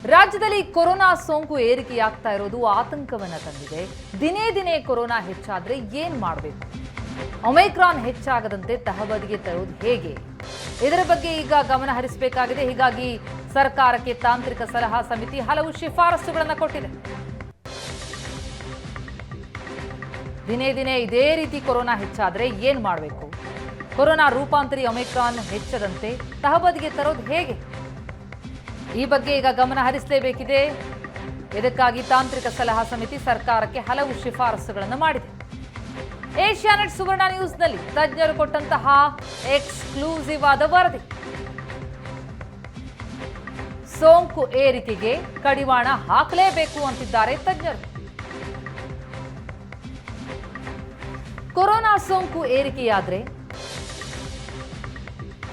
ರಾಜ್ಯದಲ್ಲಿ ಕೊರೋನಾ ಸೋಂಕು ಏರಿಕೆಯಾಗ್ತಾ ಇರೋದು ಆತಂಕವನ್ನ ತಂದಿದೆ. ದಿನೇ ದಿನೇ ಕೊರೋನಾ ಹೆಚ್ಚಾದ್ರೆ ಏನ್ ಮಾಡಬೇಕು? ಒಮೈಕ್ರಾನ್ ಹೆಚ್ಚಾಗದಂತೆ ತಹಬದಿಗೆ ತರುವುದು ಹೇಗೆ? ಇದರ ಬಗ್ಗೆ ಈಗ ಗಮನ ಹರಿಸಬೇಕಾಗಿದೆ. ಹೀಗಾಗಿ ಸರ್ಕಾರಕ್ಕೆ ತಾಂತ್ರಿಕ ಸಲಹಾ ಸಮಿತಿ ಹಲವು ಶಿಫಾರಸುಗಳನ್ನು ಕೊಟ್ಟಿದೆ. ದಿನೇ ದಿನೇ ಇದೇ ರೀತಿ ಕೊರೋನಾ ಹೆಚ್ಚಾದ್ರೆ ಏನ್ ಮಾಡಬೇಕು? ಕೊರೋನಾ ರೂಪಾಂತರಿ ಒಮೈಕ್ರಾನ್ ಹೆಚ್ಚದಂತೆ ತಹಬದಿಗೆ ತರೋದು ಹೇಗೆ? ಈ ಬಗ್ಗೆ ಈಗ ಗಮನ ಹರಿಸಲೇಬೇಕಿದೆ. ಇದಕ್ಕಾಗಿ ತಾಂತ್ರಿಕ ಸಲಹಾ ಸಮಿತಿ ಸರ್ಕಾರಕ್ಕೆ ಹಲವು ಶಿಫಾರಸುಗಳನ್ನು ಮಾಡಿದೆ. ಏಷ್ಯಾನೆಟ್ ಸುವರ್ಣ ನ್ಯೂಸ್ನಲ್ಲಿ ತಜ್ಞರು ಕೊಟ್ಟಂತಹ ಎಕ್ಸ್ಕ್ಲೂಸಿವ್ ಆದ ವರದಿ. ಸೋಂಕು ಏರಿಕೆಗೆ ಕಡಿವಾಣ ಹಾಕಲೇಬೇಕು ಅಂತಿದ್ದಾರೆ ತಜ್ಞರು. ಕೊರೋನಾ ಸೋಂಕು ಏರಿಕೆಯಾದ್ರೆ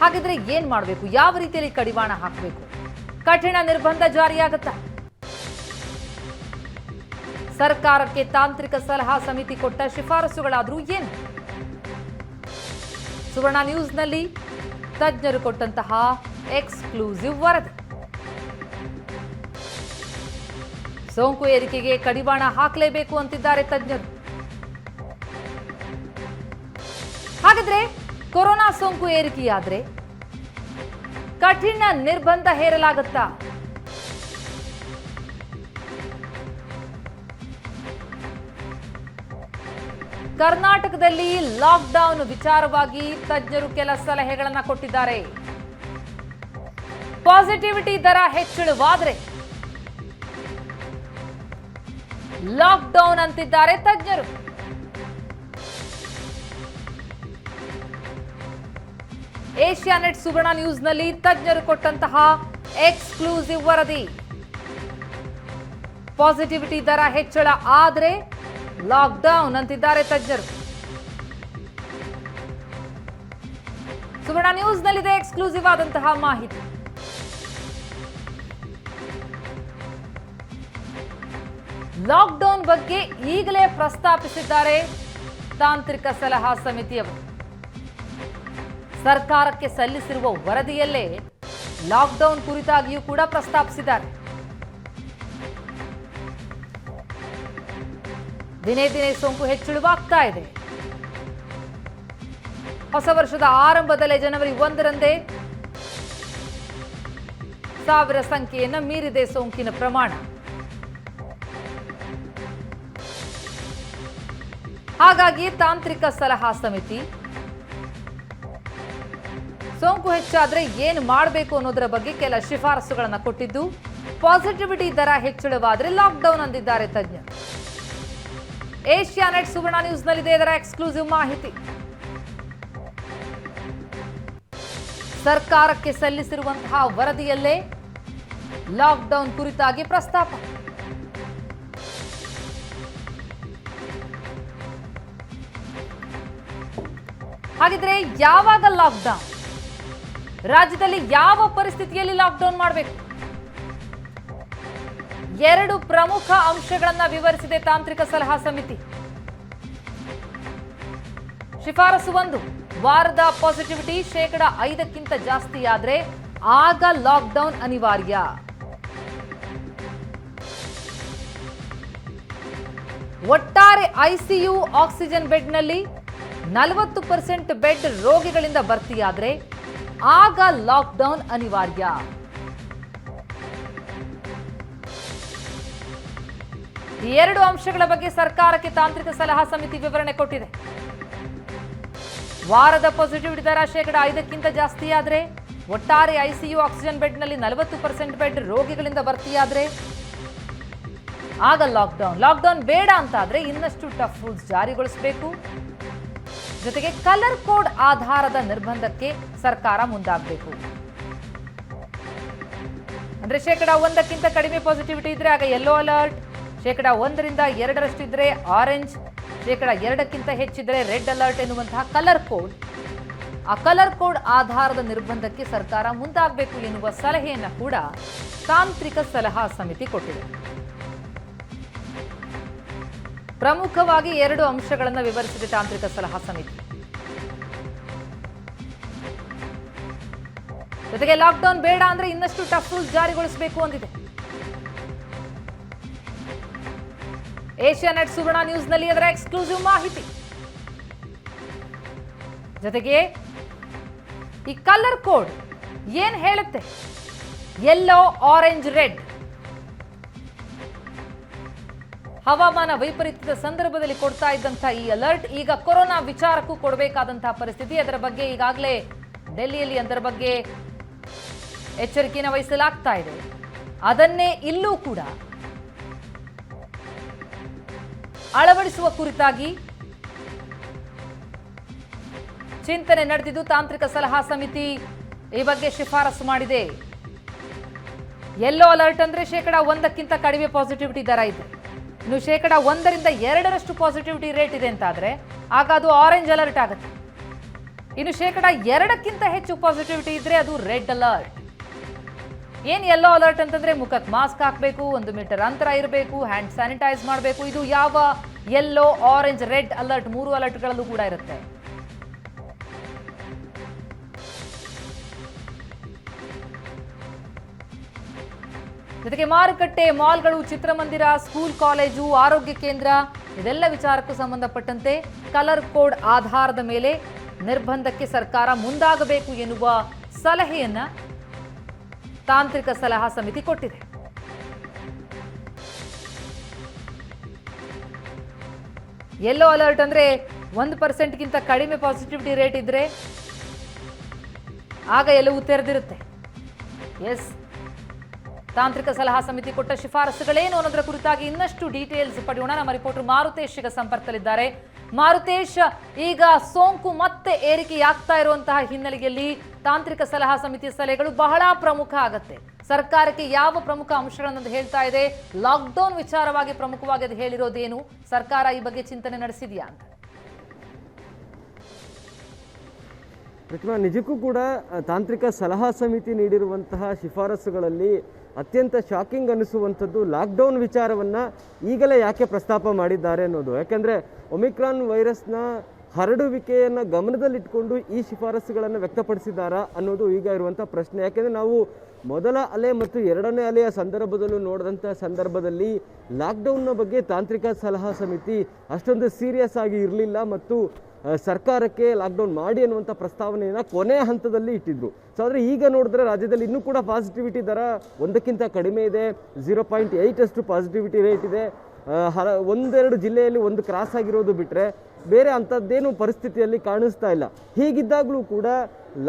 ಹಾಗಿದ್ರೆ ಏನ್ ಮಾಡಬೇಕು? ಯಾವ ರೀತಿಯಲ್ಲಿ ಕಡಿವಾಣ ಹಾಕಬೇಕು? ಕಠಿಣ ನಿರ್ಬಂಧ ಜಾರಿಯಾಗುತ್ತಾ? ಸರ್ಕಾರಕ್ಕೆ ತಾಂತ್ರಿಕ ಸಲಹಾ ಸಮಿತಿ ಕೊಟ್ಟ ಶಿಫಾರಸುಗಳಾದರೂ ಏನು? ಸುವರ್ಣ ನ್ಯೂಸ್ನಲ್ಲಿ ತಜ್ಞರು ಕೊಟ್ಟಂತಹ ಎಕ್ಸ್ಕ್ಲೂಸಿವ್ ವರದಿ. ಸೋಂಕು ಏರಿಕೆಗೆ ಕಡಿವಾಣ ಹಾಕಲೇಬೇಕು ಅಂತಿದ್ದಾರೆ ತಜ್ಞರು. ಹಾಗಾದ್ರೆ ಕೊರೋನಾ ಸೋಂಕು ಏರಿಕೆಯಾದ್ರೆ ಕಠಿಣ ನಿರ್ಬಂಧ ಹೇರಲಾಗುತ್ತಾ? ಕರ್ನಾಟಕದಲ್ಲಿ ಲಾಕ್ಡೌನ್ ವಿಚಾರವಾಗಿ ತಜ್ಞರು ಕೆಲ ಸಲಹೆಗಳನ್ನು ಕೊಟ್ಟಿದ್ದಾರೆ. ಪಾಸಿಟಿವಿಟಿ ದರ ಹೆಚ್ಚಳವಾದರೆ ಲಾಕ್ಡೌನ್ ಅಂತಿದ್ದಾರೆ ತಜ್ಞರು. ಏಷ್ಯಾನೆಟ್ ಸುವರ್ಣ ನ್ಯೂಸ್ನಲ್ಲಿ ತಜ್ಞರು ಕೊಟ್ಟಂತಹ ಎಕ್ಸ್ಕ್ಲೂಸಿವ್ ವರದಿ. ಪಾಸಿಟಿವಿಟಿ ದರ ಹೆಚ್ಚಳ ಆದರೆ ಲಾಕ್ಡೌನ್ ಅಂತಿದ್ದಾರೆ ತಜ್ಞರು. ಸುವರ್ಣ ನ್ಯೂಸ್ನಲ್ಲಿದೆ ಎಕ್ಸ್ಕ್ಲೂಸಿವ್ ಆದಂತಹ ಮಾಹಿತಿ. ಲಾಕ್ಡೌನ್ ಬಗ್ಗೆ ಈಗಲೇ ಪ್ರಸ್ತಾಪಿಸಿದ್ದಾರೆ ತಾಂತ್ರಿಕ ಸಲಹಾ ಸಮಿತಿಯವರು. ಸರ್ಕಾರಕ್ಕೆ ಸಲ್ಲಿಸಿರುವ ವರದಿಯಲ್ಲೇ ಲಾಕ್ಡೌನ್ ಕುರಿತಾಗಿಯೂ ಕೂಡ ಪ್ರಸ್ತಾಪಿಸಿದ್ದಾರೆ. ದಿನೇ ದಿನೇ ಸೋಂಕು ಹೆಚ್ಚಳವಾಗ್ತಾ ಇದೆ. ಹೊಸ ವರ್ಷದ ಆರಂಭದಲ್ಲೇ ಜನವರಿ 1ರಂದೇ 1000 ಸಂಖ್ಯೆಯನ್ನು ಮೀರಿದೆ ಸೋಂಕಿನ ಪ್ರಮಾಣ. ಹಾಗಾಗಿ ತಾಂತ್ರಿಕ ಸಲಹಾ ಸಮಿತಿ ಸೋಂಕು ಹೆಚ್ಚಾದ್ರೆ ಏನು ಮಾಡಬೇಕು ಅನ್ನೋದರ ಬಗ್ಗೆ ಕೆಲ ಶಿಫಾರಸುಗಳನ್ನು ಕೊಟ್ಟಿದ್ದು, ಪಾಸಿಟಿವಿಟಿ ದರ ಹೆಚ್ಚಳವಾದ್ರೆ ಲಾಕ್ಡೌನ್ ಅಂದಿದ್ದಾರೆ ತಜ್ಞರು. ಏಷ್ಯಾನೆಟ್ ಸುವರ್ಣ ನ್ಯೂಸ್ನಲ್ಲಿದೆ ಇದರ ಎಕ್ಸ್ಕ್ಲೂಸಿವ್ ಮಾಹಿತಿ. ಸರ್ಕಾರಕ್ಕೆ ಸಲ್ಲಿಸಿರುವಂತಹ ವರದಿಯಲ್ಲೇ ಲಾಕ್ಡೌನ್ ಕುರಿತಾಗಿ ಪ್ರಸ್ತಾಪ. ಹಾಗಿದ್ರೆ ಯಾವಾಗ ಲಾಕ್ಡೌನ್? ರಾಜ್ಯದಲ್ಲಿ ಯಾವ ಪರಿಸ್ಥಿತಿಯಲ್ಲಿ ಲಾಕ್ಡೌನ್ ಮಾಡಬೇಕು? 2 ಪ್ರಮುಖ ಅಂಶಗಳನ್ನು ವಿವರಿಸಿದೆ ತಾಂತ್ರಿಕ ಸಲಹಾ ಸಮಿತಿ. ಶಿಫಾರಸು 1, ವಾರದ ಪಾಸಿಟಿವಿಟಿ 5% ಜಾಸ್ತಿ ಆದ್ರೆ ಆಗ ಲಾಕ್ಡೌನ್ ಅನಿವಾರ್ಯ. ಒಟ್ಟಾರೆ ಐಸಿಯು ಆಕ್ಸಿಜನ್ ಬೆಡ್ನಲ್ಲಿ 40% ಬೆಡ್ ರೋಗಿಗಳಿಂದ ಭರ್ತಿಯಾದ್ರೆ ಆಗ ಲಾಕ್ಡೌನ್ ಅನಿವಾರ್ಯ. ಈ 2 ಅಂಶಗಳ ಬಗ್ಗೆ ಸರ್ಕಾರಕ್ಕೆ ತಾಂತ್ರಿಕ ಸಲಹಾ ಸಮಿತಿ ವಿವರಣೆ ಕೊಟ್ಟಿದೆ. ವಾರದ ಪಾಸಿಟಿವಿಟಿ ದರ 5% ಜಾಸ್ತಿ ಆದ್ರೆ, ಒಟ್ಟಾರೆ ಐಸಿಯು ಆಕ್ಸಿಜನ್ ಬೆಡ್ನಲ್ಲಿ 40% ಬೆಡ್ ರೋಗಿಗಳಿಂದ ಭರ್ತಿಯಾದ್ರೆ ಆಗ ಲಾಕ್ಡೌನ್ ಬೇಡ ಅಂತಾದ್ರೆ ಇನ್ನಷ್ಟು ಟಫ್ ರೂಲ್ಸ್ ಜಾರಿಗೊಳಿಸಬೇಕು. ಜೊತೆಗೆ ಕಲರ್ ಕೋಡ್ ಆಧಾರದ ನಿರ್ಬಂಧಕ್ಕೆ ಸರ್ಕಾರ ಮುಂದಾಗಬೇಕು. ಅಂದ್ರೆ 1% ಕಡಿಮೆ ಪಾಸಿಟಿವಿಟಿ ಇದ್ರೆ ಆಗ ಯೆಲ್ಲೋ ಅಲರ್ಟ್, 1ರಿಂದ 2 ಇದ್ರೆ ಆರೆಂಜ್, 2% ಹೆಚ್ಚಿದ್ರೆ ರೆಡ್ ಅಲರ್ಟ್ ಎನ್ನುವಂತಹ ಕಲರ್ ಕೋಡ್ ಆಧಾರದ ನಿರ್ಬಂಧಕ್ಕೆ ಸರ್ಕಾರ ಮುಂದಾಗಬೇಕು ಎನ್ನುವ ಸಲಹೆಯನ್ನು ಕೂಡ ತಾಂತ್ರಿಕ ಸಲಹಾ ಸಮಿತಿ ಕೊಟ್ಟಿದೆ. ಪ್ರಮುಖವಾಗಿ 2 ಅಂಶಗಳನ್ನು ವಿವರಿಸಿದೆ ತಾಂತ್ರಿಕ ಸಲಹಾ ಸಮಿತಿ. ಜೊತೆಗೆ ಲಾಕ್ಡೌನ್ ಬೇಡ ಅಂದ್ರೆ ಇನ್ನಷ್ಟು ಟಫ್ ರೂಲ್ಸ್ ಜಾರಿಗೊಳಿಸಬೇಕು ಅಂದಿದೆ. ಏಷ್ಯಾನೆಟ್ ಸುವರ್ಣ ನ್ಯೂಸ್ನಲ್ಲಿ ಅದರ ಎಕ್ಸ್ಕ್ಲೂಸಿವ್ ಮಾಹಿತಿ. ಜೊತೆಗೆ ಈ ಕಲರ್ ಕೋಡ್ ಏನ್ ಹೇಳುತ್ತೆ? Yellow, orange, red. ಹವಾಮಾನ ವೈಪರೀತ್ಯದ ಸಂದರ್ಭದಲ್ಲಿ ಕೊಡ್ತಾ ಇದ್ದಂತಹ ಈ ಅಲರ್ಟ್ ಈಗ ಕೊರೋನಾ ವಿಚಾರಕ್ಕೂ ಕೊಡಬೇಕಾದಂತಹ ಪರಿಸ್ಥಿತಿ. ಅದರ ಬಗ್ಗೆ ಈಗಾಗಲೇ ಡೆಲ್ಲಿಯಲ್ಲಿ ಅದರ ಬಗ್ಗೆ ಎಚ್ಚರಿಕೆಯನ್ನು ವಹಿಸಲಾಗ್ತಾ ಇದೆ. ಅದನ್ನೇ ಇಲ್ಲೂ ಕೂಡ ಅಳವಡಿಸುವ ಕುರಿತಾಗಿ ಚಿಂತನೆ ನಡೆದಿದ್ದು ತಾಂತ್ರಿಕ ಸಲಹಾ ಸಮಿತಿ ಈ ಬಗ್ಗೆ ಶಿಫಾರಸು ಮಾಡಿದೆ. ಯೆಲ್ಲೋ ಅಲರ್ಟ್ ಅಂದ್ರೆ 1% ಕಡಿಮೆ ಪಾಸಿಟಿವಿಟಿ ದರ ಇದೆ. ಇನ್ನು 1% 2% ಪಾಸಿಟಿವಿಟಿ ರೇಟ್ ಇದೆ ಅಂತಾದ್ರೆ ಆಗ ಅದು ಆರೆಂಜ್ ಅಲರ್ಟ್ ಆಗುತ್ತೆ. ಇನ್ನು 2% ಹೆಚ್ಚು ಪಾಸಿಟಿವಿಟಿ ಇದ್ರೆ ಅದು ರೆಡ್ ಅಲರ್ಟ್. ಏನ್ ಯೆಲ್ಲೋ ಅಲರ್ಟ್ ಅಂತಂದ್ರೆ ಮುಖಕ್ಕೆ ಮಾಸ್ಕ್ ಹಾಕಬೇಕು, 1 ಮೀಟರ್ ಅಂತರ ಇರಬೇಕು, ಹ್ಯಾಂಡ್ ಸ್ಯಾನಿಟೈಸ್ ಮಾಡಬೇಕು. ಇದು ಯಾವ ಯೆಲ್ಲೋ, ಆರೆಂಜ್, ರೆಡ್ ಅಲರ್ಟ್ 3 ಅಲರ್ಟ್ಗಳಲ್ಲೂ ಕೂಡ ಇರುತ್ತೆ. ಜೊತೆಗೆ ಮಾರುಕಟ್ಟೆ, ಮಾಲ್ಗಳು, ಚಿತ್ರಮಂದಿರ, ಸ್ಕೂಲ್, ಕಾಲೇಜು, ಆರೋಗ್ಯ ಕೇಂದ್ರ ಇದೆಲ್ಲ ವಿಚಾರಕ್ಕೂ ಸಂಬಂಧಪಟ್ಟಂತೆ ಕಲರ್ ಕೋಡ್ ಆಧಾರದ ಮೇಲೆ ನಿರ್ಬಂಧಕ್ಕೆ ಸರ್ಕಾರ ಮುಂದಾಗಬೇಕು ಎನ್ನುವ ಸಲಹೆಯನ್ನ ತಾಂತ್ರಿಕ ಸಲಹಾ ಸಮಿತಿ ಕೊಟ್ಟಿದೆ. ಯೆಲ್ಲೋ ಅಲರ್ಟ್ ಅಂದ್ರೆ 1%ಗಿಂತ ಕಡಿಮೆ ಪಾಸಿಟಿವಿಟಿ ರೇಟ್ ಇದ್ರೆ ಆಗ ಎಲ್ಲವೂ ತೆರೆದಿರುತ್ತೆ. ಎಸ್, ತಾಂತ್ರಿಕ ಸಲಹಾ ಸಮಿತಿ ಕೊಟ್ಟ ಶಿಫಾರಸುಗಳೇನು ಅನ್ನೋದರ ಕುರಿತಾಗಿ ಇನ್ನಷ್ಟು ಡೀಟೇಲ್ಸ್ ಪಡೆಯೋಣ. ನಮ್ಮ ರಿಪೋರ್ಟರ್ ಮಾರುತೇಶ್ ಈಗ ಸಂಪರ್ಕದಲ್ಲಿದ್ದಾರೆ. ಮಾರುತೇಶ್, ಈಗ ಸೋಂಕು ಮತ್ತೆ ಏರಿಕೆಯಾಗ್ತಾ ಇರುವಂತಹ ಹಿನ್ನೆಲೆಯಲ್ಲಿ ತಾಂತ್ರಿಕ ಸಲಹಾ ಸಮಿತಿಯ ಸಲಹೆಗಳು ಬಹಳ ಪ್ರಮುಖ ಆಗತ್ತೆ. ಸರ್ಕಾರಕ್ಕೆ ಯಾವ ಪ್ರಮುಖ ಅಂಶಗಳನ್ನು ಹೇಳ್ತಾ ಇದೆ? ಲಾಕ್ಡೌನ್ ವಿಚಾರವಾಗಿ ಪ್ರಮುಖವಾಗಿ ಅದು ಹೇಳಿರೋದೇನು? ಸರ್ಕಾರ ಈ ಬಗ್ಗೆ ಚಿಂತನೆ ನಡೆಸಿದೆಯಾ ಅಂತ? ಪ್ರತಿಮಾ, ನಿಜಕ್ಕೂ ಕೂಡ ತಾಂತ್ರಿಕ ಸಲಹಾ ಸಮಿತಿ ನೀಡಿರುವಂತಹ ಶಿಫಾರಸುಗಳಲ್ಲಿ ಅತ್ಯಂತ ಶಾಕಿಂಗ್ ಅನಿಸುವಂಥದ್ದು ಲಾಕ್ಡೌನ್ ವಿಚಾರವನ್ನು ಈಗಲೇ ಯಾಕೆ ಪ್ರಸ್ತಾಪ ಮಾಡಿದ್ದಾರೆ ಅನ್ನೋದು. ಯಾಕೆಂದರೆ ಒಮಿಕ್ರಾನ್ ವೈರಸ್ನ ಹರಡುವಿಕೆಯನ್ನು ಗಮನದಲ್ಲಿಟ್ಕೊಂಡು ಈ ಶಿಫಾರಸುಗಳನ್ನು ವ್ಯಕ್ತಪಡಿಸಿದ್ದಾರಾ ಅನ್ನೋದು ಈಗ ಇರುವಂಥ ಪ್ರಶ್ನೆ. ಯಾಕೆಂದರೆ ನಾವು ಮೊದಲ ಅಲೆ ಮತ್ತು ಎರಡನೇ ಅಲೆಯ ಸಂದರ್ಭದಲ್ಲೂ ನೋಡಿದಂಥ ಸಂದರ್ಭದಲ್ಲಿ ಲಾಕ್ಡೌನ್ನ ಬಗ್ಗೆ ತಾಂತ್ರಿಕ ಸಲಹಾ ಸಮಿತಿ ಅಷ್ಟೊಂದು ಸೀರಿಯಸ್ ಆಗಿ ಇರಲಿಲ್ಲ ಮತ್ತು ಸರ್ಕಾರಕ್ಕೆ ಲಾಕ್ಡೌನ್ ಮಾಡಿ ಅನ್ನುವಂಥ ಪ್ರಸ್ತಾವನೆಯನ್ನು ಕೊನೆಯ ಹಂತದಲ್ಲಿ ಇಟ್ಟಿದ್ರು. ಸೊ ಆದರೆ ಈಗ ನೋಡಿದ್ರೆ ರಾಜ್ಯದಲ್ಲಿ ಇನ್ನೂ ಕೂಡ ಪಾಸಿಟಿವಿಟಿ ದರ 1ಕ್ಕಿಂತ ಕಡಿಮೆ ಇದೆ. 0.8 ಅಷ್ಟು ಪಾಸಿಟಿವಿಟಿ ರೇಟ್ ಇದೆ. 1-2 ಜಿಲ್ಲೆಯಲ್ಲಿ 1 ಕ್ರಾಸ್ ಆಗಿರೋದು ಬಿಟ್ಟರೆ ಬೇರೆ ಅಂಥದ್ದೇನು ಪರಿಸ್ಥಿತಿಯಲ್ಲಿ ಕಾಣಿಸ್ತಾ ಇಲ್ಲ. ಹೀಗಿದ್ದಾಗಲೂ ಕೂಡ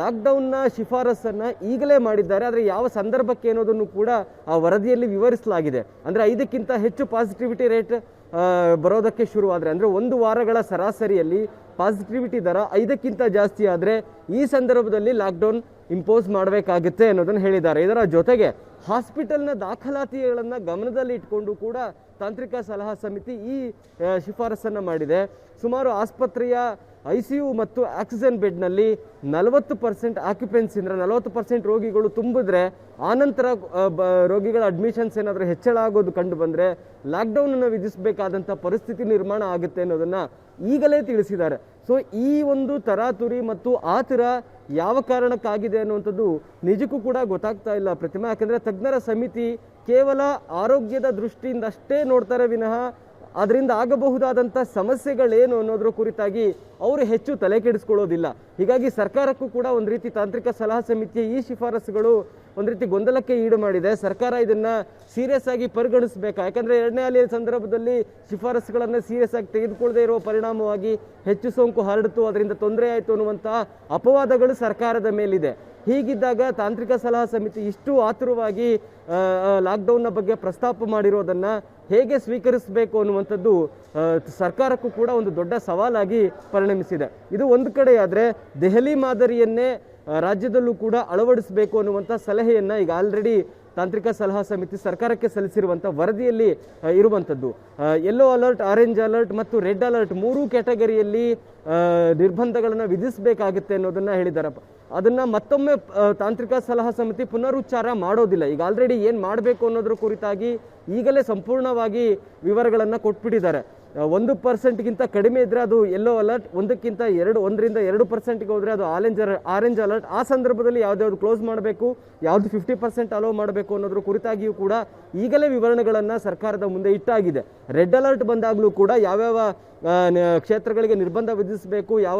ಲಾಕ್ಡೌನ್ನ ಶಿಫಾರಸನ್ನು ಈಗಲೇ ಮಾಡಿದ್ದಾರೆ. ಆದರೆ ಯಾವ ಸಂದರ್ಭಕ್ಕೆ ಅನ್ನೋದನ್ನು ಕೂಡ ಆ ವರದಿಯಲ್ಲಿ ವಿವರಿಸಲಾಗಿದೆ. ಅಂದರೆ 5ಕ್ಕಿಂತ ಹೆಚ್ಚು ಪಾಸಿಟಿವಿಟಿ ರೇಟ್ ಬರೋದಕ್ಕೆ ಶುರುವಾದರೆ, ಅಂದರೆ 1 ವಾರಗಳ ಸರಾಸರಿಯಲ್ಲಿ ಪಾಸಿಟಿವಿಟಿ ದರ 5ಕ್ಕಿಂತ ಜಾಸ್ತಿ ಆದರೆ ಈ ಸಂದರ್ಭದಲ್ಲಿ ಲಾಕ್ಡೌನ್ ಇಂಪೋಸ್ ಮಾಡಬೇಕಾಗುತ್ತೆ ಅನ್ನೋದನ್ನು ಹೇಳಿದ್ದಾರೆ. ಇದರ ಜೊತೆಗೆ ಹಾಸ್ಪಿಟಲ್ನ ದಾಖಲಾತಿಗಳನ್ನು ಗಮನದಲ್ಲಿ ಇಟ್ಕೊಂಡು ಕೂಡ ತಾಂತ್ರಿಕ ಸಲಹಾ ಸಮಿತಿ ಈ ಶಿಫಾರಸನ್ನು ಮಾಡಿದೆ. ಸುಮಾರು ಆಸ್ಪತ್ರೆಯ ICU ಮತ್ತು ಆಕ್ಸಿಜನ್ ಬೆಡ್ನಲ್ಲಿ 40% ಆಕ್ಯುಪೆನ್ಸಿ, ಅಂದರೆ 40% ರೋಗಿಗಳು ತುಂಬಿದ್ರೆ ಆನಂತರ ರೋಗಿಗಳ ಅಡ್ಮಿಷನ್ಸ್ ಏನಾದರೂ ಹೆಚ್ಚಳ ಆಗೋದು ಕಂಡು ಬಂದರೆ ಲಾಕ್ಡೌನನ್ನು ವಿಧಿಸಬೇಕಾದಂಥ ಪರಿಸ್ಥಿತಿ ನಿರ್ಮಾಣ ಆಗುತ್ತೆ ಅನ್ನೋದನ್ನು ಈಗಲೇ ತಿಳಿಸಿದ್ದಾರೆ. ಸೊ ಈ ಒಂದು ತರಾತುರಿ ಮತ್ತು ಆತುರ ಯಾವ ಕಾರಣಕ್ಕಾಗಿದೆ ಅನ್ನುವಂಥದ್ದು ನಿಜಕ್ಕೂ ಕೂಡ ಗೊತ್ತಾಗ್ತಾ ಇಲ್ಲ ಪ್ರತಿಮಾ. ಯಾಕೆಂದರೆ ತಜ್ಞರ ಸಮಿತಿ ಕೇವಲ ಆರೋಗ್ಯದ ದೃಷ್ಟಿಯಿಂದ ಅಷ್ಟೇ ನೋಡ್ತಾರೆ ವಿನಃ ಅದರಿಂದ ಆಗಬಹುದಾದಂಥ ಸಮಸ್ಯೆಗಳೇನು ಅನ್ನೋದ್ರ ಕುರಿತಾಗಿ ಅವರು ಹೆಚ್ಚು ತಲೆ ಕೆಡಿಸ್ಕೊಳ್ಳೋದಿಲ್ಲ. ಹೀಗಾಗಿ ಸರ್ಕಾರಕ್ಕೂ ಕೂಡ ಒಂದು ರೀತಿ ತಾಂತ್ರಿಕ ಸಲಹಾ ಸಮಿತಿಯ ಈ ಶಿಫಾರಸುಗಳು ಒಂದು ರೀತಿ ಗೊಂದಲಕ್ಕೆ ಈಡು ಮಾಡಿದೆ. ಸರ್ಕಾರ ಇದನ್ನು ಸೀರಿಯಸ್ ಆಗಿ ಪರಿಗಣಿಸಬೇಕಾ? ಯಾಕಂದರೆ ಎರಡನೇ ಅಲೆಯ ಸಂದರ್ಭದಲ್ಲಿ ಶಿಫಾರಸುಗಳನ್ನು ಸೀರಿಯಸ್ ಆಗಿ ತೆಗೆದುಕೊಳ್ಳದೆ ಇರುವ ಪರಿಣಾಮವಾಗಿ ಹೆಚ್ಚು ಸೋಂಕು ಹರಡಿತು, ಅದರಿಂದ ತೊಂದರೆ ಆಯಿತು ಅನ್ನುವಂಥ ಅಪವಾದಗಳು ಸರ್ಕಾರದ ಮೇಲಿದೆ. ಹೀಗಿದ್ದಾಗ ತಾಂತ್ರಿಕ ಸಲಹಾ ಸಮಿತಿ ಇಷ್ಟು ಆತುರವಾಗಿ ಲಾಕ್ಡೌನ್ನ ಬಗ್ಗೆ ಪ್ರಸ್ತಾಪ ಮಾಡಿರೋದನ್ನು ಹೇಗೆ ಸ್ವೀಕರಿಸಬೇಕು ಅನ್ನುವಂಥದ್ದು ಸರ್ಕಾರಕ್ಕೂ ಕೂಡ ಒಂದು ದೊಡ್ಡ ಸವಾಲಾಗಿ ಪರಿಣಮಿಸಿದೆ. ಇದು ಒಂದು ಕಡೆಯಾದರೆ ದೆಹಲಿ ಮಾದರಿಯನ್ನೇ ರಾಜ್ಯದಲ್ಲೂ ಕೂಡ ಅಳವಡಿಸಬೇಕು ಅನ್ನುವಂಥ ಸಲಹೆಯನ್ನು ಈಗ ಆಲ್ರೆಡಿ ತಾಂತ್ರಿಕ ಸಲಹಾ ಸಮಿತಿ ಸರ್ಕಾರಕ್ಕೆ ಸಲ್ಲಿಸಿರುವಂಥ ವರದಿಯಲ್ಲಿ ಇರುವಂಥದ್ದು. ಯೆಲ್ಲೋ ಅಲರ್ಟ್, ಆರೆಂಜ್ ಅಲರ್ಟ್ ಮತ್ತು ರೆಡ್ ಅಲರ್ಟ್ 3 ಕ್ಯಾಟಗರಿಯಲ್ಲಿ ನಿರ್ಬಂಧಗಳನ್ನು ವಿಧಿಸಬೇಕಾಗುತ್ತೆ ಅನ್ನೋದನ್ನು ಹೇಳಿದ್ದಾರೆ. ಅದನ್ನು ಮತ್ತೊಮ್ಮೆ ತಾಂತ್ರಿಕ ಸಲಹಾ ಸಮಿತಿ ಪುನರುಚ್ಚಾರ ಮಾಡೋದಿಲ್ಲ. ಈಗ ಆಲ್ರೆಡಿ ಏನು ಮಾಡಬೇಕು ಅನ್ನೋದ್ರ ಕುರಿತಾಗಿ ಈಗಲೇ ಸಂಪೂರ್ಣವಾಗಿ ವಿವರಗಳನ್ನು ಕೊಟ್ಬಿಟ್ಟಿದ್ದಾರೆ. 1%ಗಿಂತ ಕಡಿಮೆ ಇದ್ದರೆ ಅದು ಯೆಲ್ಲೋ ಅಲರ್ಟ್, 1ರಿಂದ 2%ಗೆ ಹೋದರೆ ಅದು ಆರೆಂಜ್ ಅಲರ್ಟ್. ಆ ಸಂದರ್ಭದಲ್ಲಿ ಯಾವ್ದು ಕ್ಲೋಸ್ ಮಾಡಬೇಕು, ಯಾವುದು 50% ಅಲೋ ಮಾಡಬೇಕು ಅನ್ನೋದ್ರ ಕುರಿತಾಗಿಯೂ ಕೂಡ ಈಗಲೇ ವಿವರಣೆಗಳನ್ನು ಸರ್ಕಾರದ ಮುಂದೆ ಇಟ್ಟಾಗಿದೆ. ರೆಡ್ ಅಲರ್ಟ್ ಬಂದಾಗಲೂ ಕೂಡ ಯಾವ್ಯಾವ ಕ್ಷೇತ್ರಗಳಿಗೆ ನಿರ್ಬಂಧ ವಿಧಿಸಬೇಕು, ಯಾವ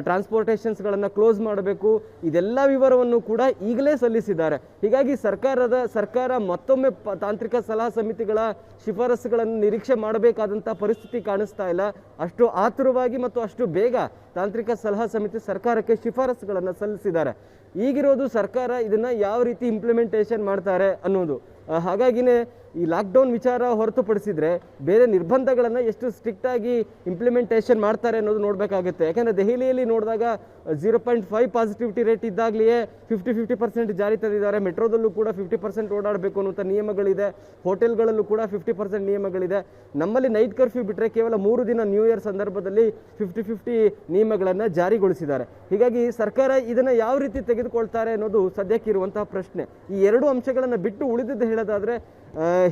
ಟ್ರಾನ್ಸ್ಪೋರ್ಟೇಷನ್ಸ್ಗಳನ್ನು ಕ್ಲೋಸ್ ಮಾಡಬೇಕು, ಇದೆಲ್ಲ ವಿವರವನ್ನು ಕೂಡ ಈಗಲೇ ಸಲ್ಲಿಸಿದ್ದಾರೆ. ಹೀಗಾಗಿ ಸರ್ಕಾರ ಮತ್ತೊಮ್ಮೆ ತಾಂತ್ರಿಕ ಸಲಹಾ ಸಮಿತಿಗಳ ಶಿಫಾರಸುಗಳನ್ನು ನಿರೀಕ್ಷೆ ಮಾಡಬೇಕಾದಂಥ ಪರಿಸ್ಥಿತಿ ಕಾಣಿಸ್ತಾ ಇಲ್ಲ. ಅಷ್ಟು ಆತುರವಾಗಿ ಮತ್ತು ಅಷ್ಟು ಬೇಗ ತಾಂತ್ರಿಕ ಸಲಹಾ ಸಮಿತಿ ಸರ್ಕಾರಕ್ಕೆ ಶಿಫಾರಸುಗಳನ್ನು ಸಲ್ಲಿಸಿದ್ದಾರೆ. ಈಗಿರೋದು ಸರ್ಕಾರ ಇದನ್ನು ಯಾವ ರೀತಿ ಇಂಪ್ಲಿಮೆಂಟೇಷನ್ ಮಾಡ್ತಾರೆ ಅನ್ನೋದು. ಹಾಗಾಗಿನೇ ಈ ಲಾಕ್ಡೌನ್ ವಿಚಾರ ಹೊರತುಪಡಿಸಿದರೆ ಬೇರೆ ನಿರ್ಬಂಧಗಳನ್ನು ಎಷ್ಟು ಸ್ಟ್ರಿಕ್ಟಾಗಿ ಇಂಪ್ಲಿಮೆಂಟೇಷನ್ ಮಾಡ್ತಾರೆ ಅನ್ನೋದು ನೋಡಬೇಕಾಗುತ್ತೆ. ಯಾಕೆಂದರೆ ದೆಹಲಿಯಲ್ಲಿ ನೋಡಿದಾಗ 0.5 ಪಾಸಿಟಿವಿಟಿ ರೇಟ್ ಇದ್ದಾಗಲೇ 50% ಜಾರಿ ತಂದಿದ್ದಾರೆ. ಮೆಟ್ರೋದಲ್ಲೂ ಕೂಡ 50% ಓಡಾಡಬೇಕು ಅನ್ನುವಂಥ ನಿಯಮಗಳಿದೆ. ಹೋಟೆಲ್ಗಳಲ್ಲೂ ಕೂಡ 50% ನಿಯಮಗಳಿದೆ. ನಮ್ಮಲ್ಲಿ ನೈಟ್ ಕರ್ಫ್ಯೂ ಬಿಟ್ಟರೆ ಕೇವಲ 3 ದಿನ ನ್ಯೂ ಇಯರ್ ಸಂದರ್ಭದಲ್ಲಿ 50-50 ನಿಯಮಗಳನ್ನು ಜಾರಿಗೊಳಿಸಿದ್ದಾರೆ. ಹೀಗಾಗಿ ಸರ್ಕಾರ ಇದನ್ನು ಯಾವ ರೀತಿ ತೆಗೆದುಕೊಳ್ತಾರೆ ಅನ್ನೋದು ಸದ್ಯಕ್ಕಿರುವಂತಹ ಪ್ರಶ್ನೆ. ಈ ಎರಡು ಅಂಶಗಳನ್ನು ಬಿಟ್ಟು ಉಳಿದಿದ್ದು ಹೇಳೋದಾದರೆ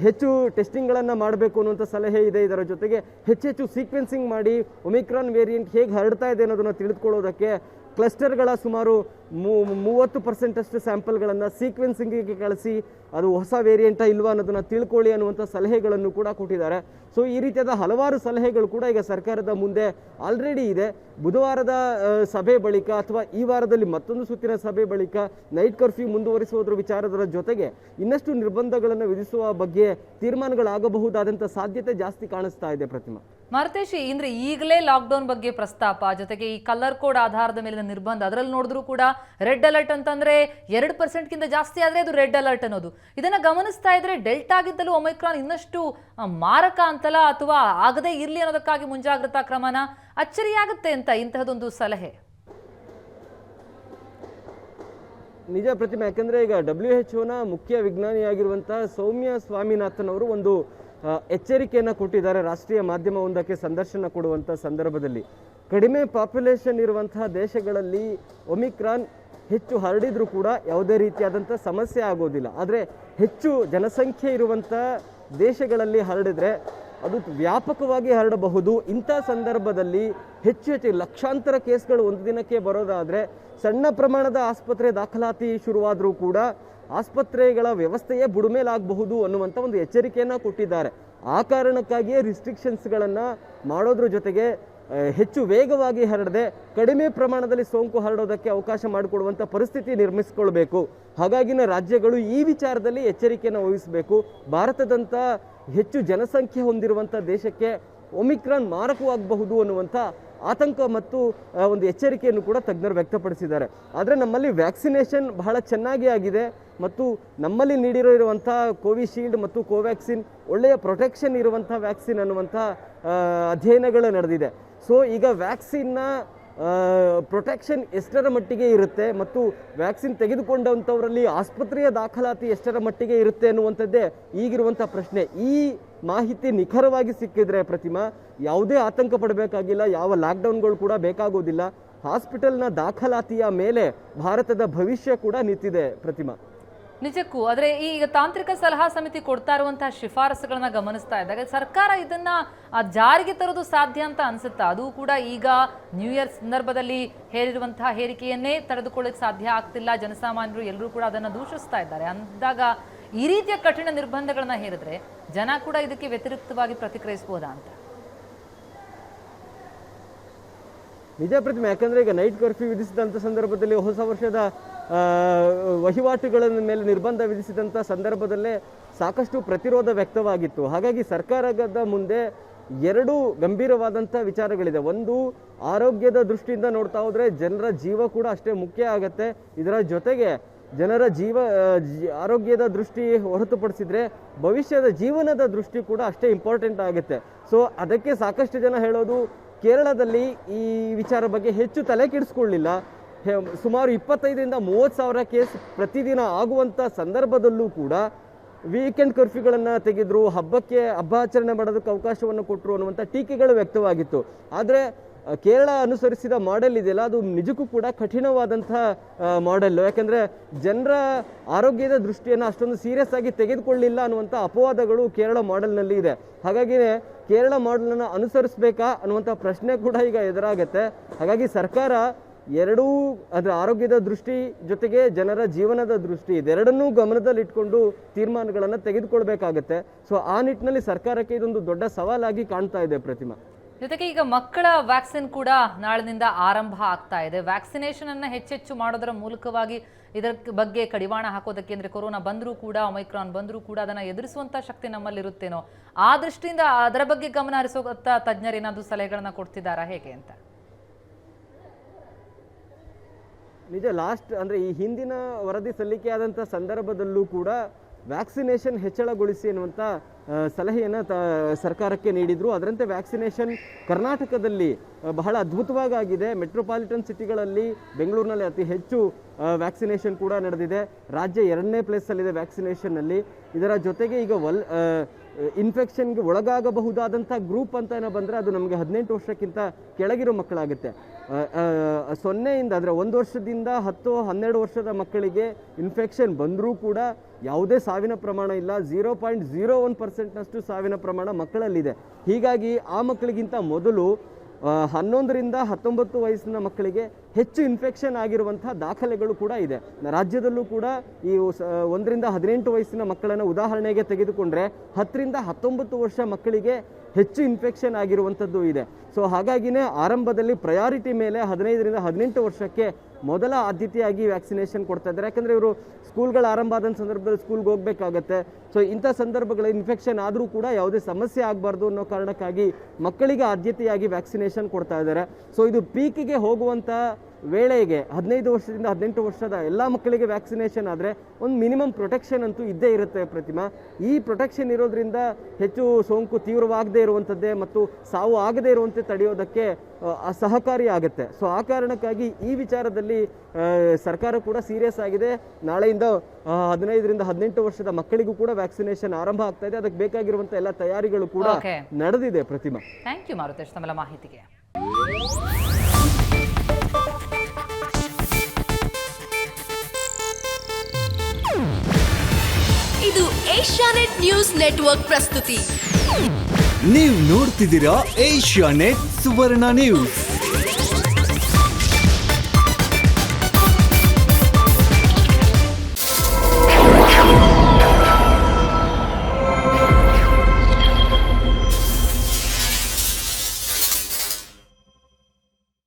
ಹೆಚ್ಚು ಟೆಸ್ಟಿಂಗ್ಗಳನ್ನು ಮಾಡಬೇಕು ಅನ್ನುವಂಥ ಸಲಹೆ ಇದೆ. ಇದರ ಜೊತೆಗೆ ಹೆಚ್ಚೆಚ್ಚು ಸೀಕ್ವೆನ್ಸಿಂಗ್ ಮಾಡಿ ಒಮಿಕ್ರಾನ್ ವೇರಿಯಂಟ್ ಹೇಗೆ ಹರಡ್ತಾ ಇದೆ ಅನ್ನೋದನ್ನು ತಿಳಿದುಕೊಳ್ಳೋದಕ್ಕೆ ಕ್ಲಸ್ಟರ್ಗಳ ಸುಮಾರು 30% ಅಷ್ಟು ಸ್ಯಾಂಪಲ್ಗಳನ್ನು ಸೀಕ್ವೆನ್ಸಿಂಗಿಗೆ ಕಳಿಸಿ ಅದು ಹೊಸ ವೇರಿಯಂಟಾ ಇಲ್ವಾ ಅನ್ನೋದನ್ನು ತಿಳ್ಕೊಳ್ಳಿ ಅನ್ನುವಂಥ ಸಲಹೆಗಳನ್ನು ಕೂಡ ಕೊಟ್ಟಿದ್ದಾರೆ. ಸೊ ಈ ರೀತಿಯಾದ ಹಲವಾರು ಸಲಹೆಗಳು ಕೂಡ ಈಗ ಸರ್ಕಾರದ ಮುಂದೆ ಆಲ್ರೆಡಿ ಇದೆ. ಬುಧವಾರದ ಸಭೆ ಬಳಿಕ ಅಥವಾ ಈ ವಾರದಲ್ಲಿ ಮತ್ತೊಂದು ಸುತ್ತಿನ ಸಭೆ ಬಳಿಕ ನೈಟ್ ಕರ್ಫ್ಯೂ ಮುಂದುವರಿಸುವುದರ ವಿಚಾರದ ಜೊತೆಗೆ ಇನ್ನಷ್ಟು ನಿರ್ಬಂಧಗಳನ್ನು ವಿಧಿಸುವ ಬಗ್ಗೆ ತೀರ್ಮಾನಗಳಾಗಬಹುದಾದಂಥ ಸಾಧ್ಯತೆ ಜಾಸ್ತಿ ಕಾಣಿಸ್ತಾ ಇದೆ. ಪ್ರತಿಮಾ ಮಾರುತೇಶಿ, ಅಂದ್ರೆ ಈಗಲೇ ಲಾಕ್ಡೌನ್ ಬಗ್ಗೆ ಪ್ರಸ್ತಾಪ, ಜೊತೆಗೆ ಈ ಕಲರ್ ಕೋಡ್ ಆಧಾರದ ಮೇಲಿನ ನಿರ್ಬಂಧ, ಅದರಲ್ಲಿ ನೋಡಿದ್ರು ಕೂಡ ರೆಡ್ ಅಲರ್ಟ್ ಅಂತಂದ್ರೆ 2%ಗಿಂತ ಜಾಸ್ತಿ ಆದ್ರೆ ಅದು ರೆಡ್ ಅಲರ್ಟ್ ಅನ್ನೋದು. ಇದನ್ನ ಗಮನಿಸ್ತಾ ಇದ್ರೆ ಡೆಲ್ಟಾಗಿದ್ದಲು ಒಮೈಕ್ರಾನ್ ಇನ್ನಷ್ಟು ಮಾರಕ ಅಂತಲ್ಲ, ಅಥವಾ ಆಗದೇ ಇರ್ಲಿ ಅನ್ನೋದಕ್ಕಾಗಿ ಮುಂಜಾಗ್ರತಾ ಕ್ರಮನ ಅಚ್ಚರಿಯಾಗುತ್ತೆ ಅಂತ ಇಂತಹದೊಂದು ಸಲಹೆ. ನಿಜ ಪ್ರತಿಮೆ, ಯಾಕಂದ್ರೆ ಈಗ WHO ಮುಖ್ಯ ವಿಜ್ಞಾನಿಯಾಗಿರುವಂತಹ ಸೌಮ್ಯ ಸ್ವಾಮಿನಾಥನ್ ಅವರು ಒಂದು ಎಚ್ಚರಿಕೆಯನ್ನು ಕೊಟ್ಟಿದ್ದಾರೆ ರಾಷ್ಟ್ರೀಯ ಮಾಧ್ಯಮವೊಂದಕ್ಕೆ ಸಂದರ್ಶನ ಕೊಡುವಂಥ ಸಂದರ್ಭದಲ್ಲಿ. ಕಡಿಮೆ ಪಾಪ್ಯುಲೇಷನ್ ಇರುವಂತಹ ದೇಶಗಳಲ್ಲಿ ಒಮಿಕ್ರಾನ್ ಹೆಚ್ಚು ಹರಡಿದ್ರೂ ಕೂಡ ಯಾವುದೇ ರೀತಿಯಾದಂಥ ಸಮಸ್ಯೆ ಆಗೋದಿಲ್ಲ. ಆದರೆ ಹೆಚ್ಚು ಜನಸಂಖ್ಯೆ ಇರುವಂಥ ದೇಶಗಳಲ್ಲಿ ಹರಡಿದ್ರೆ ಅದು ವ್ಯಾಪಕವಾಗಿ ಹರಡಬಹುದು. ಇಂಥ ಸಂದರ್ಭದಲ್ಲಿ ಹೆಚ್ಚು ಲಕ್ಷಾಂತರ ಕೇಸ್ಗಳು ಒಂದು ದಿನಕ್ಕೆ ಬರೋದಾದರೆ ಸಣ್ಣ ಪ್ರಮಾಣದ ಆಸ್ಪತ್ರೆ ದಾಖಲಾತಿ ಶುರುವಾದರೂ ಕೂಡ ಆಸ್ಪತ್ರೆಗಳ ವ್ಯವಸ್ಥೆಯೇ ಬುಡಮೇಲಾಗಬಹುದು ಅನ್ನುವಂಥ ಒಂದು ಎಚ್ಚರಿಕೆಯನ್ನು ಕೊಟ್ಟಿದ್ದಾರೆ. ಆ ಕಾರಣಕ್ಕಾಗಿಯೇ ರಿಸ್ಟ್ರಿಕ್ಷನ್ಸ್ಗಳನ್ನು ಮಾಡೋದ್ರ ಜೊತೆಗೆ ಹೆಚ್ಚು ವೇಗವಾಗಿ ಹರಡದೆ ಕಡಿಮೆ ಪ್ರಮಾಣದಲ್ಲಿ ಸೋಂಕು ಹರಡೋದಕ್ಕೆ ಅವಕಾಶ ಮಾಡಿಕೊಡುವಂಥ ಪರಿಸ್ಥಿತಿ ನಿರ್ಮಿಸಿಕೊಳ್ಬೇಕು. ಹಾಗಾಗಿನ ರಾಜ್ಯಗಳು ಈ ವಿಚಾರದಲ್ಲಿ ಎಚ್ಚರಿಕೆಯನ್ನು ವಹಿಸಬೇಕು. ಭಾರತದಂಥ ಹೆಚ್ಚು ಜನಸಂಖ್ಯೆ ಹೊಂದಿರುವಂಥ ದೇಶಕ್ಕೆ ಒಮಿಕ್ರಾನ್ ಮಾರಕವಾಗಬಹುದು ಅನ್ನುವಂಥ ಆತಂಕ ಮತ್ತು ಒಂದು ಎಚ್ಚರಿಕೆಯನ್ನು ಕೂಡ ತಜ್ಞರು ವ್ಯಕ್ತಪಡಿಸಿದ್ದಾರೆ. ಆದರೆ ನಮ್ಮಲ್ಲಿ ವ್ಯಾಕ್ಸಿನೇಷನ್ ಬಹಳ ಚೆನ್ನಾಗಿ ಆಗಿದೆ ಮತ್ತು ನಮ್ಮಲ್ಲಿ ನೀಡಿರುವಂಥ ಕೋವಿಶೀಲ್ಡ್ ಮತ್ತು ಕೋವ್ಯಾಕ್ಸಿನ್ ಒಳ್ಳೆಯ ಪ್ರೊಟೆಕ್ಷನ್ ಇರುವಂಥ ವ್ಯಾಕ್ಸಿನ್ ಅನ್ನುವಂಥ ಅಧ್ಯಯನಗಳು ನಡೆದಿದೆ. ಸೊ ಈಗ ವ್ಯಾಕ್ಸಿನ್ನ ಪ್ರೊಟೆಕ್ಷನ್ ಎಷ್ಟರ ಮಟ್ಟಿಗೆ ಇರುತ್ತೆ ಮತ್ತು ವ್ಯಾಕ್ಸಿನ್ ತೆಗೆದುಕೊಂಡಂಥವರಲ್ಲಿ ಆಸ್ಪತ್ರೆಯ ದಾಖಲಾತಿ ಎಷ್ಟರ ಮಟ್ಟಿಗೆ ಇರುತ್ತೆ ಅನ್ನುವಂಥದ್ದೇ ಈಗಿರುವಂಥ ಪ್ರಶ್ನೆ. ಈ ಮಾಹಿತಿ ನಿಖರವಾಗಿ ಸಿಕ್ಕಿದ್ರೆ ಪ್ರತಿಮಾ ಯಾವುದೇ ಆತಂಕ ಪಡಬೇಕಾಗಿಲ್ಲ, ಯಾವ ಲಾಕ್ಡೌನ್ಗಳು ಕೂಡ ಬೇಕಾಗೋದಿಲ್ಲ. ಹಾಸ್ಪಿಟಲ್ನ ದಾಖಲಾತಿಯ ಮೇಲೆ ಭಾರತದ ಭವಿಷ್ಯ ಕೂಡ ನಿಂತಿದೆ ಪ್ರತಿಮಾ. ನಿಜಕ್ಕೂ. ಆದರೆ ಈಗ ತಾಂತ್ರಿಕ ಸಲಹಾ ಸಮಿತಿ ಕೊಡ್ತಾ ಇರುವಂತಹ ಶಿಫಾರಸುಗಳನ್ನ ಗಮನಿಸ್ತಾ ಇದ್ದಾಗ ಸರ್ಕಾರ ಇದನ್ನ ಜಾರಿಗೆ ತರೋದು ಸಾಧ್ಯ ಅಂತ ಅನ್ಸುತ್ತಾ? ಅದು ಕೂಡ ಈಗ ನ್ಯೂ ಇಯರ್ ಸಂದರ್ಭದಲ್ಲಿ ಹೇರಿರುವಂತಹ ಹೇರಿಕೆಯನ್ನೇ ತಡೆದುಕೊಳ್ಳಕ್ಕೆ ಸಾಧ್ಯ ಆಗ್ತಿಲ್ಲ. ಜನಸಾಮಾನ್ಯರು ಎಲ್ಲರೂ ಕೂಡ ಅದನ್ನು ದೂಷಿಸ್ತಾ ಇದ್ದಾರೆ. ಅಂದಾಗ ಈ ರೀತಿಯ ಕಠಿಣ ನಿರ್ಬಂಧಗಳನ್ನ ಹೇರಿದ್ರೆ ಜನ ಕೂಡ ಇದಕ್ಕೆ ವ್ಯತಿರಿಕ್ತವಾಗಿ ಪ್ರತಿಕ್ರಿಯಿಸಬಹುದಾ ಅಂತ? ನಿಜ ಪ್ರತಿಮೆ, ಯಾಕಂದರೆ ಈಗ ನೈಟ್ ಕರ್ಫ್ಯೂ ವಿಧಿಸಿದಂಥ ಸಂದರ್ಭದಲ್ಲಿ ಹೊಸ ವರ್ಷದ ವಹಿವಾಟುಗಳ ಮೇಲೆ ನಿರ್ಬಂಧ ವಿಧಿಸಿದಂಥ ಸಂದರ್ಭದಲ್ಲೇ ಸಾಕಷ್ಟು ಪ್ರತಿರೋಧ ವ್ಯಕ್ತವಾಗಿತ್ತು. ಹಾಗಾಗಿ ಸರ್ಕಾರದ ಮುಂದೆ ಎರಡು ಗಂಭೀರವಾದಂಥ ವಿಚಾರಗಳಿದೆ. ಒಂದು, ಆರೋಗ್ಯದ ದೃಷ್ಟಿಯಿಂದ ನೋಡ್ತಾ ಹೋದರೆ ಜನರ ಜೀವ ಕೂಡ ಅಷ್ಟೇ ಮುಖ್ಯ ಆಗುತ್ತೆ. ಇದರ ಜೊತೆಗೆ ಜನರ ಆರೋಗ್ಯದ ದೃಷ್ಟಿ ಹೊರತುಪಡಿಸಿದ್ರೆ ಭವಿಷ್ಯದ ಜೀವನದ ದೃಷ್ಟಿ ಕೂಡ ಅಷ್ಟೇ ಇಂಪಾರ್ಟೆಂಟ್ ಆಗುತ್ತೆ. ಸೊ ಅದಕ್ಕೆ ಸಾಕಷ್ಟು ಜನ ಹೇಳೋದು, ಕೇರಳದಲ್ಲಿ ಈ ವಿಚಾರ ಬಗ್ಗೆ ಹೆಚ್ಚು ತಲೆ ಕೆಡಿಸ್ಕೊಳ್ಳಿಲ್ಲ. ಸುಮಾರು 25,000-30,000 ಕೇಸ್ ಪ್ರತಿದಿನ ಆಗುವಂಥ ಸಂದರ್ಭದಲ್ಲೂ ಕೂಡ ವೀಕೆಂಡ್ ಕರ್ಫ್ಯೂಗಳನ್ನು ತೆಗೆದ್ರು, ಹಬ್ಬಾಚರಣೆ ಮಾಡೋದಕ್ಕೆ ಅವಕಾಶವನ್ನು ಕೊಟ್ಟರು ಅನ್ನುವಂಥ ಟೀಕೆಗಳು ವ್ಯಕ್ತವಾಗಿತ್ತು. ಆದರೆ ಕೇರಳ ಅನುಸರಿಸಿದ ಮಾಡೆಲ್ ಇದೆಯಲ್ಲ, ಅದು ನಿಜಕ್ಕೂ ಕೂಡ ಕಠಿಣವಾದಂಥ ಮಾಡೆಲ್ಲು. ಯಾಕೆಂದರೆ ಜನರ ಆರೋಗ್ಯದ ದೃಷ್ಟಿಯನ್ನು ಅಷ್ಟೊಂದು ಸೀರಿಯಸ್ ಆಗಿ ತೆಗೆದುಕೊಳ್ಳಿಲ್ಲ ಅನ್ನುವಂಥ ಅಪವಾದಗಳು ಕೇರಳ ಮಾಡೆಲ್ನಲ್ಲಿ ಇದೆ. ಹಾಗಾಗಿಯೇ ಕೇರಳ ಮಾಡೆಲನ್ನು ಅನುಸರಿಸಬೇಕಾ ಅನ್ನುವಂಥ ಪ್ರಶ್ನೆ ಕೂಡ ಈಗ ಎದುರಾಗುತ್ತೆ. ಹಾಗಾಗಿ ಸರ್ಕಾರ ಎರಡೂ ಅದರ ಆರೋಗ್ಯದ ದೃಷ್ಟಿ ಜೊತೆಗೆ ಜನರ ಜೀವನದ ದೃಷ್ಟಿ ಇದೆರಡನ್ನೂ ಗಮನದಲ್ಲಿಟ್ಕೊಂಡು ತೀರ್ಮಾನಗಳನ್ನು ತೆಗೆದುಕೊಳ್ಬೇಕಾಗತ್ತೆ. ಸೊ ಆ ನಿಟ್ಟಿನಲ್ಲಿ ಸರ್ಕಾರಕ್ಕೆ ಇದೊಂದು ದೊಡ್ಡ ಸವಾಲಾಗಿ ಕಾಣ್ತಾ ಇದೆ ಪ್ರತಿಮಾ. ಜೊತೆಗೆ ಈಗ ಮಕ್ಕಳ ವ್ಯಾಕ್ಸಿನ್ ಕೂಡ ನಾಳಿನಿಂದ ಆರಂಭ ಆಗ್ತಾ ಇದೆ. ವ್ಯಾಕ್ಸಿನೇಷನ್ ಅನ್ನ ಹೆಚ್ಚೆಚ್ಚು ಮಾಡೋದರ ಮೂಲಕವಾಗಿ ಇದರ ಬಗ್ಗೆ ಕಡಿವಾಣ ಹಾಕೋದಕ್ಕೆ, ಅಂದ್ರೆ ಕೊರೋನಾ ಬಂದರೂ ಕೂಡ ಒಮೈಕ್ರಾನ್ ಬಂದರೂ ಕೂಡ ಅದನ್ನ ಎದುರಿಸುವಂತ ಶಕ್ತಿ ನಮ್ಮಲ್ಲಿರುತ್ತೇನೋ, ಆ ದೃಷ್ಟಿಯಿಂದ ಅದರ ಬಗ್ಗೆ ಗಮನ ಹರಿಸುವಂತ ತಜ್ಞರು ಏನಾದರೂ ಸಲಹೆಗಳನ್ನ ಕೊಡ್ತಿದ್ದಾರಾ ಹೇಗೆ ಅಂತ? ನಿಜ, ಅಂದರೆ ಈ ಹಿಂದಿನ ವರದಿ ಸಲ್ಲಿಕೆಯಾದಂಥ ಸಂದರ್ಭದಲ್ಲೂ ಕೂಡ ವ್ಯಾಕ್ಸಿನೇಷನ್ ಹೆಚ್ಚಳಗೊಳಿಸಿ ಎನ್ನುವಂಥ ಸಲಹೆಯನ್ನು ಸರ್ಕಾರಕ್ಕೆ ನೀಡಿದರು. ಅದರಂತೆ ವ್ಯಾಕ್ಸಿನೇಷನ್ ಕರ್ನಾಟಕದಲ್ಲಿ ಬಹಳ ಅದ್ಭುತವಾಗಿದೆ. ಮೆಟ್ರೋಪಾಲಿಟನ್ ಸಿಟಿಗಳಲ್ಲಿ ಬೆಂಗಳೂರಿನಲ್ಲಿ ಅತಿ ಹೆಚ್ಚು ವ್ಯಾಕ್ಸಿನೇಷನ್ ಕೂಡ ನಡೆದಿದೆ. ರಾಜ್ಯ 2ನೇ ಪ್ಲೇಸಲ್ಲಿದೆ ವ್ಯಾಕ್ಸಿನೇಷನ್ನಲ್ಲಿ. ಇದರ ಜೊತೆಗೆ ಈಗ ಇನ್ಫೆಕ್ಷನ್ಗೆ ಒಳಗಾಗಬಹುದಾದಂಥ ಗ್ರೂಪ್ ಅಂತ ಏನೋ ಬಂದರೆ ಅದು ನಮಗೆ 18 ವರ್ಷಕ್ಕಿಂತ ಕೆಳಗಿರೋ ಮಕ್ಕಳಾಗುತ್ತೆ. 0ಯಿಂದ ಅಂದರೆ 1 ವರ್ಷದಿಂದ 10-12 ವರ್ಷದ ಮಕ್ಕಳಿಗೆ ಇನ್ಫೆಕ್ಷನ್ ಬಂದರೂ ಕೂಡ ಯಾವುದೇ ಸಾವಿನ ಪ್ರಮಾಣ ಇಲ್ಲ. 0.01% ಸಾವಿನ ಪ್ರಮಾಣ ಮಕ್ಕಳಲ್ಲಿದೆ. ಹೀಗಾಗಿ ಆ ಮಕ್ಕಳಿಗಿಂತ ಮೊದಲು 11ರಿಂದ 19 ವಯಸ್ಸಿನ ಮಕ್ಕಳಿಗೆ ಹೆಚ್ಚು ಇನ್ಫೆಕ್ಷನ್ ಆಗಿರುವಂಥ ದಾಖಲೆಗಳು ಕೂಡ ಇದೆ. ರಾಜ್ಯದಲ್ಲೂ ಕೂಡ ಈ 1ರಿಂದ 18 ವಯಸ್ಸಿನ ಮಕ್ಕಳನ್ನು ಉದಾಹರಣೆಗೆ ತೆಗೆದುಕೊಂಡ್ರೆ 10ರಿಂದ 19 ವರ್ಷ ಮಕ್ಕಳಿಗೆ ಹೆಚ್ಚು ಇನ್ಫೆಕ್ಷನ್ ಆಗಿರುವಂಥದ್ದು ಇದೆ. ಸೊ ಹಾಗಾಗಿನೇ ಆರಂಭದಲ್ಲಿ ಪ್ರಯಾರಿಟಿ ಮೇಲೆ 15ರಿಂದ 18 ವರ್ಷಕ್ಕೆ ಮೊದಲ ಆದ್ಯತೆಯಾಗಿ ವ್ಯಾಕ್ಸಿನೇಷನ್ ಕೊಡ್ತಾ ಇದ್ದಾರೆ. ಯಾಕಂದರೆ ಇವರು ಸ್ಕೂಲ್ಗಳು ಆರಂಭ ಆದ ಸಂದರ್ಭದಲ್ಲಿ ಸ್ಕೂಲ್ಗೆ ಹೋಗಬೇಕಾಗತ್ತೆ. ಸೊ ಇಂಥ ಸಂದರ್ಭಗಳ ಇನ್ಫೆಕ್ಷನ್ ಆದರೂ ಕೂಡ ಯಾವುದೇ ಸಮಸ್ಯೆ ಆಗಬಾರ್ದು ಅನ್ನೋ ಕಾರಣಕ್ಕಾಗಿ ಮಕ್ಕಳಿಗೆ ಆದ್ಯತೆಯಾಗಿ ವ್ಯಾಕ್ಸಿನೇಷನ್ ಕೊಡ್ತಾ ಇದ್ದಾರೆ. ಸೊ ಇದು ಪೀಕಿಗೆ ಹೋಗುವಂಥ ವೇಳೆಗೆ 15 ವರ್ಷದಿಂದ 18 ವರ್ಷದ ಎಲ್ಲ ಮಕ್ಕಳಿಗೆ ವ್ಯಾಕ್ಸಿನೇಷನ್ ಆದರೆ ಒಂದು ಮಿನಿಮಮ್ ಪ್ರೊಟೆಕ್ಷನ್ ಅಂತೂ ಇದ್ದೇ ಇರುತ್ತೆ ಪ್ರತಿಮಾ. ಈ ಪ್ರೊಟೆಕ್ಷನ್ ಇರೋದ್ರಿಂದ ಹೆಚ್ಚು ಸೋಂಕು ತೀವ್ರವಾಗದೇ ಇರುವಂಥದ್ದೇ ಮತ್ತು ಸಾವು ಆಗದೇ ಇರುವಂತೆ ತಡೆಯೋದಕ್ಕೆ ಸಹಕಾರಿ ಆಗುತ್ತೆ. ಸೊ ಆ ಕಾರಣಕ್ಕಾಗಿ ಈ ವಿಚಾರದಲ್ಲಿ ಸರ್ಕಾರ ಕೂಡ ಸೀರಿಯಸ್ ಆಗಿದೆ. ನಾಳೆಯಿಂದ 15ರಿಂದ 18 ವರ್ಷದ ಮಕ್ಕಳಿಗೂ ಕೂಡ ವ್ಯಾಕ್ಸಿನೇಷನ್ ಆರಂಭ ಆಗ್ತಾ ಇದೆ. ಅದಕ್ಕೆ ಬೇಕಾಗಿರುವಂಥ ಎಲ್ಲ ತಯಾರಿಗಳು ಕೂಡ ನಡೆದಿದೆ ಪ್ರತಿಮಾ. ಥ್ಯಾಂಕ್ ಯು ಮಾರುತೇಶ್ ತಮ್ಮ ಮಾಹಿತಿಗೆ. ಇದು ಏಷ್ಯಾನೆಟ್ ನ್ಯೂಸ್ ನೆಟ್ವರ್ಕ್ ಪ್ರಸ್ತುತಿ. ನೀವು ನೋಡ್ತಿದ್ದೀರಾ ಏಷ್ಯಾನೆಟ್ ಸುವರ್ಣ ನ್ಯೂಸ್.